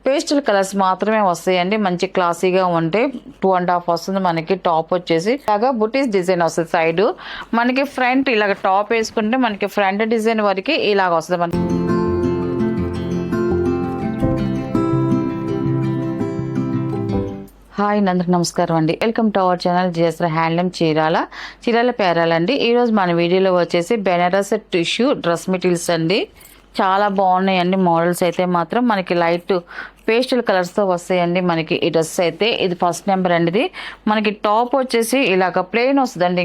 Pastel colours మాత్రమే వస్తాయండి. మంచి క్లాసీగా ఉంటే 2.5 వస్తుంది మనకి. టాప్ వచ్చేసి ఇలాగా బుటీస్ డిజైన్ వస్తుంది. సైడ్ మనకి ఫ్రంట్ ఇలాగ టాప్ వేసుకుంటే మనకి ఫ్రంట్ డిజైన్ వరకు ఇలాగ వస్తుంది మనకి. హాయ్ అందరికి నమస్కారం అండి. Welcome to our channel GSR handloom Chirala పేరాలండి. ఈరోజు మన వీడియోలో వచ్చేసి బెనారస్ టిష్యూ డ్రెస్ మెటీరియల్స్ అండి. చాలా బాగున్నాయండి. మోడల్స్ అయితే మాత్రం మనకి లైట్ పేస్టల్ కలర్స్తో వస్తాయండి. మనకి ఈ డ్రెస్ అయితే ఇది ఫస్ట్ నెంబర్ అండి. ఇది మనకి టాప్ వచ్చేసి ఇలాగ ప్లెయిన్ వస్తుందండి.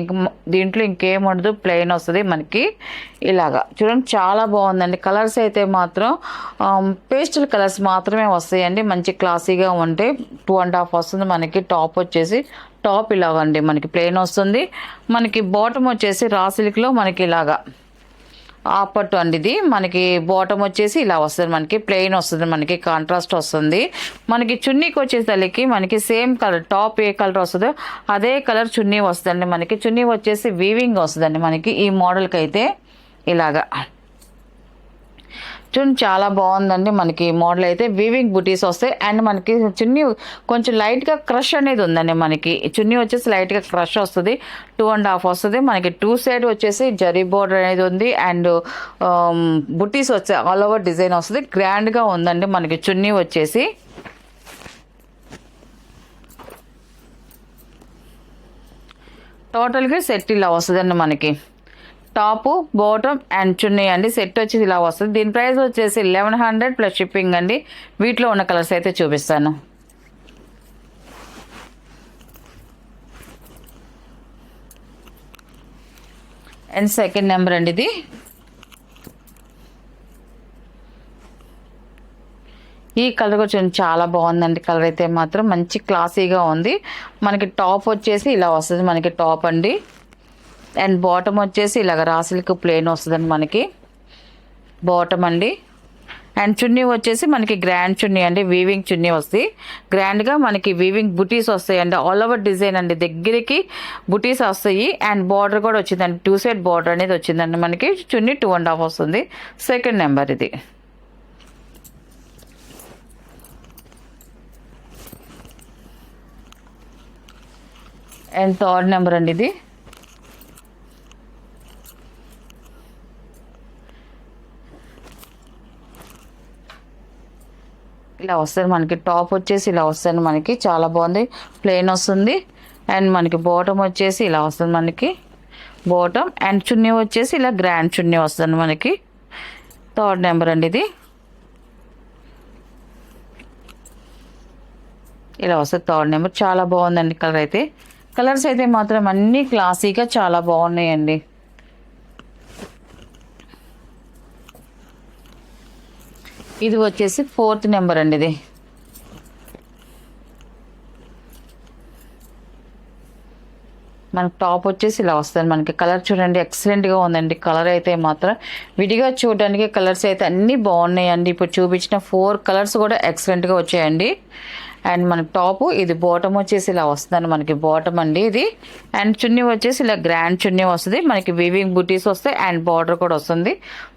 దీంట్లో ఇంకేం ఉండదు, ప్లెయిన్ వస్తుంది మనకి. ఇలాగా చూడండి, చాలా బాగుందండి. కలర్స్ అయితే మాత్రం పేస్టల్ కలర్స్ మాత్రమే వస్తాయండి. మంచి క్లాసీగా ఉంటే 2.5 వస్తుంది మనకి. టాప్ వచ్చేసి టాప్ ఇలాగండి మనకి ప్లెయిన్ వస్తుంది. మనకి బాటమ్ వచ్చేసి రా సిల్క్లో మనకి ఇలాగా ఆపట్టు అండి. ఇది మనకి బాటమ్ వచ్చేసి ఇలా వస్తుంది మనకి. ప్లెయిన్ వస్తుంది మనకి, కాంట్రాస్ట్ వస్తుంది మనకి. చున్నీకి వచ్చేసరికి మనకి సేమ్ కలర్, టాప్ ఏ కలర్ వస్తుందో అదే కలర్ చున్నీ వస్తుందండి మనకి. చున్నీ వచ్చేసి వీవింగ్ వస్తుందండి మనకి ఈ మోడల్కి అయితే. ఇలాగా చూడండి, చాలా బాగుందండి మనకి మోడల్ అయితే. వీవింగ్ బుటీస్ వస్తాయి అండ్ మనకి చున్నీ కొంచెం లైట్గా క్రష్ అనేది ఉందండి మనకి. చున్నీ వచ్చేసి లైట్గా క్రష్ వస్తుంది. 2.5 వస్తుంది మనకి. 2 సైడ్ వచ్చేసి జరీ బోర్డర్ అనేది ఉంది అండ్ బుటీస్ వచ్చాయి. ఆల్ ఓవర్ డిజైన్ వస్తుంది. గ్రాండ్గా ఉందండి మనకి చున్నీ వచ్చేసి. టోటల్గా సెట్ ఇలా వస్తుందండి మనకి. టాపు, బాటమ్ అండ్ చున్నీ అండి. సెట్ వచ్చేసి ఇలా వస్తుంది. దీని ప్రైస్ వచ్చేసి 1100 ప్లస్ షిప్పింగ్ అండి. వీటిలో ఉన్న కలర్స్ అయితే చూపిస్తాను. అండ్ సెకండ్ నెంబర్ అండి ఇది. ఈ కలర్ వచ్చి చాలా బాగుందండి. కలర్ అయితే మాత్రం మంచి క్లాసీగా ఉంది మనకి. టాప్ వచ్చేసి ఇలా వస్తుంది మనకి. టాప్ అండి అండ్ బాటమ్ వచ్చేసి ఇలాగ రా సిల్క్ ప్లెయిన్ వస్తుందండి మనకి. బాటమ్ అండి అండ్ చున్నీ వచ్చేసి మనకి గ్రాండ్ చున్నీ అండి. వీవింగ్ చున్నీ వస్తాయి. గ్రాండ్గా మనకి వీవింగ్ బుటీస్ వస్తాయండి. ఆల్ ఓవర్ డిజైన్ అండి. దగ్గరికి బుటీస్ వస్తాయి అండ్ బార్డర్ కూడా వచ్చిందండి. 2 సైడ్ బార్డర్ అనేది వచ్చిందండి మనకి. చున్నీ 2.5 వస్తుంది. సెకండ్ నెంబర్ ఇది. అండ్ థర్డ్ నెంబర్ అండి ఇది. ఇలా వస్తుంది మనకి. టాప్ వచ్చేసి ఇలా వస్తుంది మనకి. చాలా బాగుంది. ప్లెయిన్ వస్తుంది అండ్ మనకి బాటమ్ వచ్చేసి ఇలా వస్తుంది మనకి. బాటమ్ అండ్ చున్నీ వచ్చేసి ఇలా గ్రాండ్ చున్నీ వస్తుంది మనకి. థర్డ్ నెంబర్ అండి ఇది. ఇలా వస్తుంది థర్డ్ నెంబర్. చాలా బాగుందండి కలర్ అయితే. కలర్స్ అయితే మాత్రం అన్నీ క్లాసీగా చాలా బాగున్నాయండి. ఇది వచ్చేసి 4th నెంబర్ అండి ఇది. మనకి టాప్ వచ్చేసి ఇలా వస్తుంది మనకి. కలర్ చూడండి, ఎక్సలెంట్గా ఉందండి. కలర్ అయితే మాత్రం విడిగా చూడడానికి కలర్స్ అయితే అన్నీ బాగున్నాయండి. ఇప్పుడు చూపించిన 4 కలర్స్ కూడా ఎక్సలెంట్గా వచ్చాయండి. అండ్ మనకి టాపు ఇది. బాటమ్ వచ్చేసి ఇలా వస్తుందండి మనకి. బాటమ్ అండి ఇది. అండ్ చున్నీ వచ్చేసి ఇలా గ్రాండ్ చున్నీ వస్తుంది మనకి. వీవింగ్ బుటీస్ వస్తాయి అండ్ బార్డర్ కూడా వస్తుంది.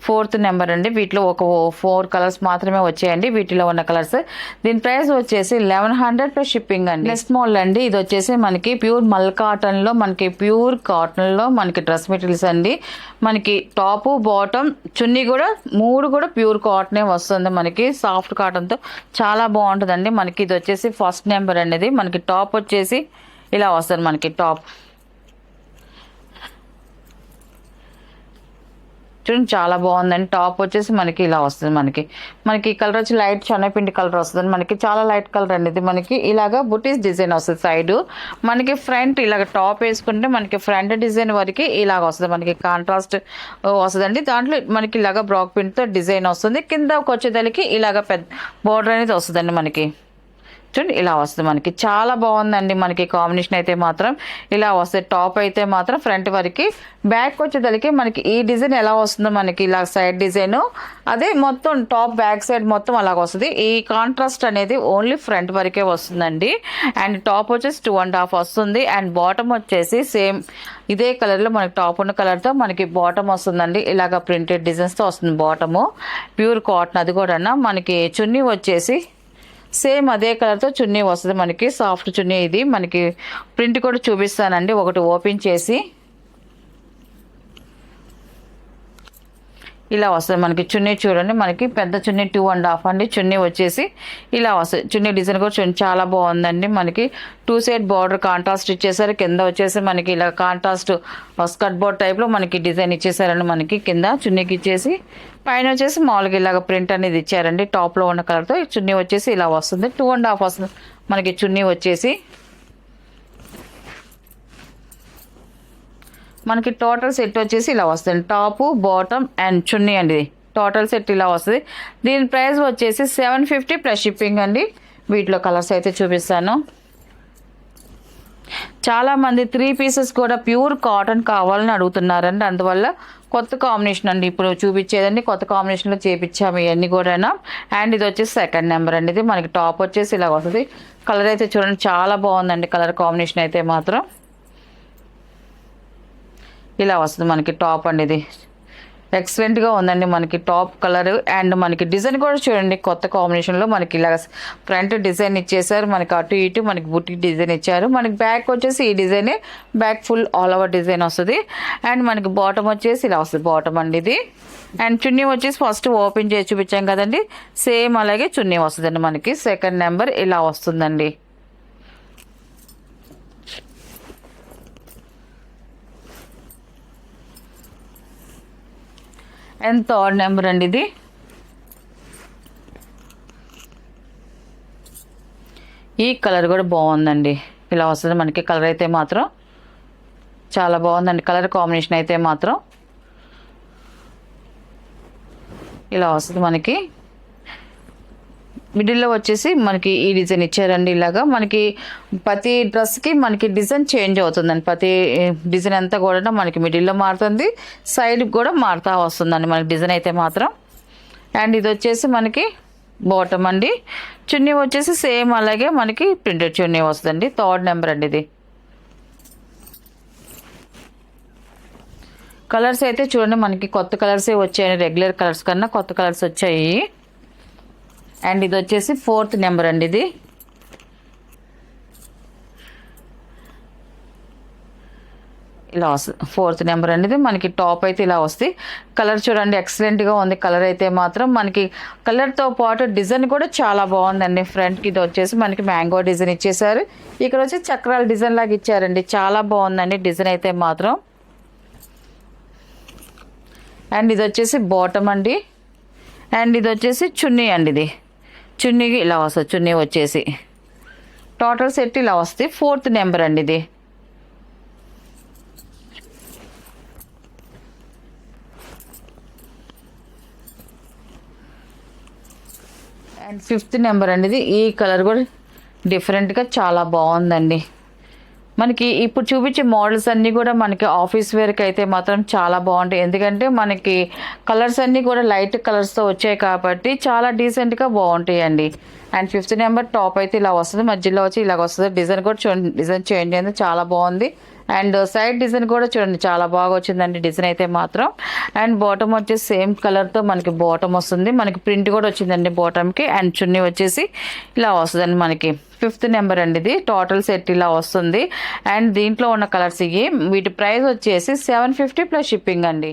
4th నెంబర్ అండి. వీటిలో ఒక 4 కలర్స్ మాత్రమే వచ్చాయండి. వీటిలో ఉన్న కలర్స్. దీని ప్రైస్ వచ్చేసి 1100 ప్లస్ షిప్పింగ్ అండి. నెక్స్ట్ మోడల్ అండి. ఇది వచ్చేసి మనకి ప్యూర్ మల్ కాటన్లో మనకి ప్యూర్ కాటన్లో మనకి డ్రెస్ మెటీరియల్స్ అండి. మనకి టాపు, బాటమ్, చున్నీ కూడా 3 కూడా ప్యూర్ కాటనే వస్తుంది మనకి. సాఫ్ట్ కాటన్తో చాలా బాగుంటుందండి మనకి. ఇది వచ్చేసి ఫస్ట్ నెంబర్ అనేది. మనకి టాప్ వచ్చేసి ఇలా వస్తుంది మనకి. టాప్ చూడండి, చాలా బాగుందండి. టాప్ వచ్చేసి మనకి ఇలా వస్తుంది మనకి. మనకి కలర్ వచ్చి లైట్ శనగపిండి కలర్ వస్తుంది మనకి. చాలా లైట్ కలర్ అండి ఇది మనకి. ఇలాగా బుటీస్ డిజైన్ వస్తుంది సైడ్ మనకి. ఫ్రంట్ ఇలాగ టాప్ వేసుకుంటే మనకి ఫ్రంట్ డిజైన్ వరకు ఇలాగ వస్తుంది మనకి. కాంట్రాస్ట్ వస్తుందండి. దాంట్లో మనకి ఇలాగ బ్రాక్ ప్రింట్తో డిజైన్ వస్తుంది. కిందకి వచ్చేదానికి ఇలాగ పెద్ద బోర్డర్ అనేది వస్తుందండి మనకి. చూడండి ఇలా వస్తుంది మనకి, చాలా బాగుందండి మనకి కాంబినేషన్ అయితే మాత్రం ఇలా వస్తుంది. టాప్ అయితే మాత్రం ఫ్రంట్ వరకు, బ్యాక్ వచ్చేసరికి మనకి ఈ డిజైన్ ఎలా వస్తుందో మనకి ఇలా సైడ్ డిజైన్, అదే మొత్తం టాప్ బ్యాక్ సైడ్ మొత్తం అలాగ వస్తుంది. ఈ కాంట్రాస్ట్ అనేది ఓన్లీ ఫ్రంట్ వరకే వస్తుందండి. అండ్ టాప్ వచ్చేసి 2.5 వస్తుంది. అండ్ బాటమ్ వచ్చేసి సేమ్ ఇదే కలర్లో మనకి టాప్ ఉన్న కలర్తో మనకి బాటమ్ వస్తుందండి. ఇలాగ ప్రింటెడ్ డిజైన్స్తో వస్తుంది బాటము, ప్యూర్ కాటన్. అది కూడా మనకి చున్నీ వచ్చేసి సేమ్ అదే కలర్తో చున్నీ వస్తుంది మనకి, సాఫ్ట్ చున్నీ. ఇది మనకి ప్రింట్ కూడా చూపిస్తానండి ఒకటి ఓపెన్ చేసి. ఇలా వస్తుంది మనకి చున్నీ. చూడండి మనకి పెద్ద చున్నీ 2.5 అండి. చున్నీ వచ్చేసి ఇలా వస్తుంది. చున్నీ డిజైన్ కూడా చూడండి చాలా బాగుందండి. మనకి 2 సైడ్ బార్డర్ కాంట్రాస్ట్ ఇచ్చేసారు. కింద వచ్చేసి మనకి ఇలా కాంట్రాస్ట్ స్కర్ట్ బోర్డ్ టైప్లో మనకి డిజైన్ ఇచ్చేసారండి. మనకి కింద చున్నీకి ఇచ్చేసి పైన వచ్చేసి మామూలుగా ఇలాగ ప్రింట్ అనేది ఇచ్చారండి. టాప్లో ఉన్న కలర్తో చున్నీ వచ్చేసి ఇలా వస్తుంది. 2.5 వస్తుంది మనకి చున్నీ వచ్చేసి. మనకి టోటల్ సెట్ వచ్చేసి ఇలా వస్తుంది. టాపు, బాటమ్ అండ్ చున్నీ అండి. టోటల్ సెట్ ఇలా వస్తుంది. దీని ప్రైస్ వచ్చేసి 750 ప్లస్ షిప్పింగ్ అండి. వీటిలో కలర్స్ అయితే చూపిస్తాను. చాలామంది 3 పీసెస్ కూడా ప్యూర్ కాటన్ కావాలని అడుగుతున్నారండి. అందువల్ల కొత్త కాంబినేషన్ అండి ఇప్పుడు చూపించేదండి. కొత్త కాంబినేషన్లో చేపించాము ఇవన్నీ కూడా. అండ్ ఇది వచ్చేసి సెకండ్ నెంబర్ అండి. ఇది మనకి టాప్ వచ్చేసి ఇలా వస్తుంది. కలర్ అయితే చూడండి చాలా బాగుందండి. కలర్ కాంబినేషన్ అయితే మాత్రం ఇలా వస్తుంది మనకి టాప్ అండి. ఇది ఎక్సలెంట్గా ఉందండి మనకి టాప్ కలర్. అండ్ మనకి డిజైన్ కూడా చూడండి కొత్త కాంబినేషన్లో మనకి ఇలా ఫ్రంట్ డిజైన్ ఇచ్చేసారు. మనకి అటు ఇటు మనకి బుట్టి డిజైన్ ఇచ్చారు. మనకి బ్యాక్ వచ్చేసి ఈ డిజైనే, back full all over design వస్తుంది. అండ్ మనకి బాటమ్ వచ్చేసి ఇలా వస్తుంది బాటమ్ అండి ఇది. అండ్ చున్నీ వచ్చేసి ఫస్ట్ ఓపెన్ చేసి చూపించాం కదండి, సేమ్ అలాగే చున్నీ వస్తుందండి మనకి. సెకండ్ నెంబర్ ఇలా వస్తుందండి. అండ్ థర్డ్ నెంబర్ అండి ఇది. ఈ కలర్ కూడా బాగుందండి. ఇలా వస్తుంది మనకి కలర్ అయితే మాత్రం చాలా బాగుందండి. కలర్ కాంబినేషన్ అయితే మాత్రం ఇలా వస్తుంది మనకి. మిడిల్లో వచ్చేసి మనకి ఈ డిజైన్ ఇచ్చారండి. ఇలాగా మనకి ప్రతి డ్రెస్కి మనకి డిజైన్ చేంజ్ అవుతుందండి. ప్రతి డిజైన్ అంతా కూడా మనకి మిడిల్లో మారుతుంది, సైడ్కి కూడా మారుతూ వస్తుందండి మనకి డిజైన్ అయితే మాత్రం. అండ్ ఇది వచ్చేసి మనకి బాటమ్ అండి. చున్నీ వచ్చేసి సేమ్ అలాగే మనకి ప్రింటెడ్ చున్నీ వస్తుందండి. థర్డ్ నెంబర్ అండి ఇది. కలర్స్ అయితే చూడండి మనకి కొత్త కలర్సే వచ్చాయి. రెగ్యులర్ కలర్స్ కన్నా కొత్త కలర్స్ వచ్చాయి. అండ్ ఇది వచ్చేసి ఫోర్త్ నెంబర్ అండి. ఇది ఇలా వస్తుంది ఫోర్త్ నెంబర్ అండి. ఇది మనకి టాప్ అయితే ఇలా వస్తుంది. కలర్ చూడండి ఎక్సలెంట్గా ఉంది. కలర్ అయితే మాత్రం మనకి కలర్తో పాటు డిజైన్ కూడా చాలా బాగుందండి. ఫ్రంట్కి ఇది వచ్చేసి మనకి మ్యాంగో డిజైన్ ఇచ్చేసారు. ఇక్కడ వచ్చి చక్రాల డిజైన్ లాగా ఇచ్చారండి. చాలా బాగుందండి డిజైన్ అయితే మాత్రం. అండ్ ఇది వచ్చేసి బాటమ్ అండి. అండ్ ఇది వచ్చేసి చున్నీ అండి. ఇది చున్నీకి ఇలా వస్తుంది. చున్నీ వచ్చేసి టోటల్ సెట్ ఇలా వస్తుంది. ఫోర్త్ నెంబర్ అండి ఇది. అండ్ ఫిఫ్త్ నెంబర్ అండి ఇది. ఈ కలర్ కూడా డిఫరెంట్గా చాలా బాగుందండి. మనకి ఇప్పుడు చూపించే మోడల్స్ అన్నీ కూడా మనకి ఆఫీస్ వేర్కి అయితే మాత్రం చాలా బాగుంటాయి. ఎందుకంటే మనకి కలర్స్ అన్నీ కూడా లైట్ కలర్స్తో వచ్చాయి కాబట్టి చాలా డీసెంట్గా బాగుంటాయండి. అండ్ ఫిఫ్త్ నెంబర్ టాప్ అయితే ఇలా వస్తుంది. మధ్యలో వచ్చి ఇలాగ వస్తుంది. డిజైన్ కూడా చూడండి, డిజైన్ చేంజ్ అయింది, చాలా బాగుంది. అండ్ సైడ్ డిజైన్ కూడా చూడండి చాలా బాగా వచ్చిందండి డిజైన్ అయితే మాత్రం. అండ్ బాటమ్ వచ్చేసి సేమ్ కలర్తో మనకి బాటమ్ వస్తుంది. మనకి ప్రింట్ కూడా వచ్చిందండి బాటమ్కి. అండ్ చున్నీ వచ్చేసి ఇలా వస్తుందండి మనకి. ఫిఫ్త్ నెంబర్ అండి ఇది. టోటల్ సెట్ ఇలా వస్తుంది. అండ్ దీంట్లో ఉన్న కలర్స్ ఇవి. వీటి ప్రైస్ వచ్చేసి 750 ప్లస్ షిప్పింగ్ అండి.